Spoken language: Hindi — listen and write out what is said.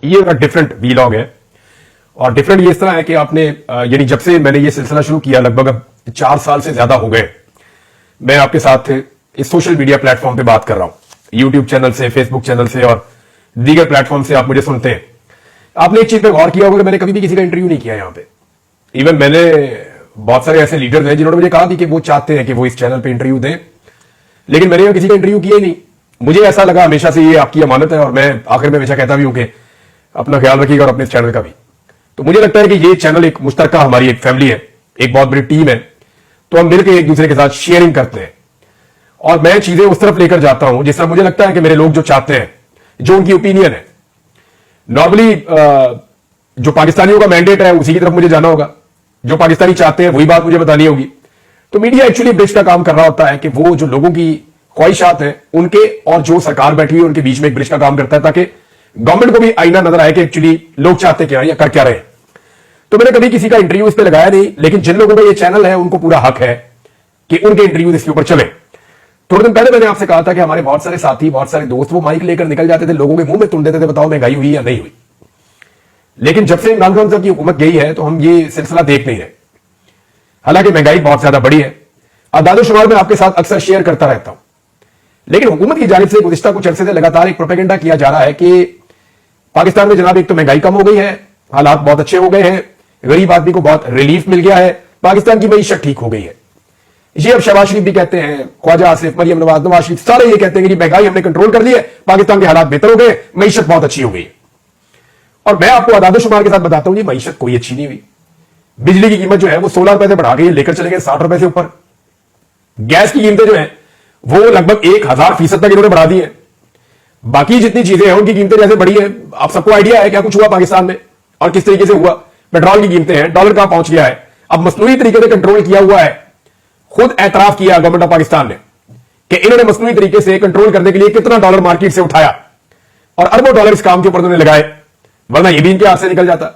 ये एक डिफरेंट वीलॉग है। और डिफरेंट ये इस तरह है कि आपने यानी जब से मैंने ये सिलसिला शुरू किया लगभग अब 4 साल से ज्यादा हो गए, मैं आपके साथ इस सोशल मीडिया प्लेटफॉर्म पे बात कर रहा हूं, यूट्यूब चैनल से, फेसबुक चैनल से और दीगर प्लेटफॉर्म से आप मुझे सुनते हैं। आपने एक चीज पे गौर किया होगा कि मैंने कभी भी किसी का इंटरव्यू नहीं किया यहां पे। इवन मैंने बहुत सारे ऐसे लीडर्स हैं जिन्होंने मुझे कहा भी कि वो चाहते हैं कि वो इस चैनल पे इंटरव्यू दें, लेकिन मैंने किसी का इंटरव्यू किया ही नहीं। मुझे ऐसा लगा, हमेशा से ये आपकी अमानत है और मैं आखिर में हमेशा कहता भी हूं कि अपना ख्याल रखिएगा और अपने चैनल का भी। तो मुझे लगता है कि ये चैनल एक मुश्तरका हमारी एक फैमिली है, एक बहुत बड़ी टीम है, तो हम मिलकर एक दूसरे के साथ शेयरिंग करते हैं और मैं चीजें उस तरफ लेकर जाता हूं जिस तरह मुझे लगता है कि मेरे लोग जो चाहते हैं, जो उनकी ओपिनियन है। नॉर्मली जो पाकिस्तानियों का मैंडेट है उसी की तरफ मुझे जाना होगा, जो पाकिस्तानी चाहते हैं वही बात मुझे बतानी होगी। तो मीडिया एक्चुअली ब्रिज का काम कर रहा होता है कि वो जो लोगों की ख्वाहिशात हैं उनके और जो सरकार बैठी हुई है उनके बीच में एक ब्रिज का काम करता है, ताकि गवर्नमेंट को भी आईना नजर आए कि एक्चुअली लोग चाहते क्या या कर क्या रहे। तो मैंने कभी किसी का इंटरव्यू इस पर लगाया नहीं, लेकिन जिन लोगों का ये चैनल है उनको पूरा हक है कि उनके इंटरव्यू इसके ऊपर चले। थोड़े दिन पहले मैंने आपसे कहा था कि हमारे बहुत सारे साथी, बहुत सारे दोस्त वो माइक लेकर निकल जाते थे, लोगों के मुंह में तुल देते थे, बताओ महंगाई हुई या नहीं हुई। लेकिन जब से इमरान खान साहब की हुकूमत गई है तो हम ये सिलसिला देख नहीं रहे। हालांकि महंगाई बहुत ज्यादा बढ़ी है, आदादोशुमार में आपके साथ अक्सर शेयर करता रहता हूं, लेकिन हुकूमत की जानिब से गुज़िश्ता कुछ अरसे से लगातार एक प्रोपेगेंडा किया जा रहा है कि पाकिस्तान में जनाब एक तो महंगाई कम हो गई है, हालात बहुत अच्छे हो गए हैं, गरीब आदमी को बहुत रिलीफ मिल गया है, पाकिस्तान की मईशत ठीक हो गई है। ये अब शहबाज शरीफ भी कहते हैं, ख्वाजा आसिफ, मरियम नवाज शरीफ, सारे ये कहते हैं कि महंगाई हमने कंट्रोल कर ली है, पाकिस्तान के हालात बेहतर हो गए, मईशत बहुत अच्छी हो गई है। और मैं आपको आदादोशुमार के साथ बताता हूं, ये मईशत कोई अच्छी नहीं हुई। बिजली की कीमत जो है वो 16 रुपए से बढ़ा के लेकर चले गए 60 रुपए से ऊपर। गैस की कीमतें जो है वो लगभग 1000% तक इन्होंने बढ़ा दी है। बाकी जितनी चीजें हैं उनकी कीमतें जैसे बढ़ी है, आप सबको आइडिया है क्या कुछ हुआ पाकिस्तान में और किस तरीके से हुआ। पेट्रोल की कीमतें हैं, डॉलर कहां पहुंच गया है, अब मसनूई तरीके से कंट्रोल किया हुआ है। खुद एतराफ किया गवर्नमेंट ऑफ पाकिस्तान ने कि इन्होंने मसनूई तरीके से कंट्रोल करने के लिए कितना डॉलर मार्केट से उठाया और अरबों डॉलर इस काम के ऊपर उन्होंने लगाए, वरना ये भी इनके हाथ से निकल जाता।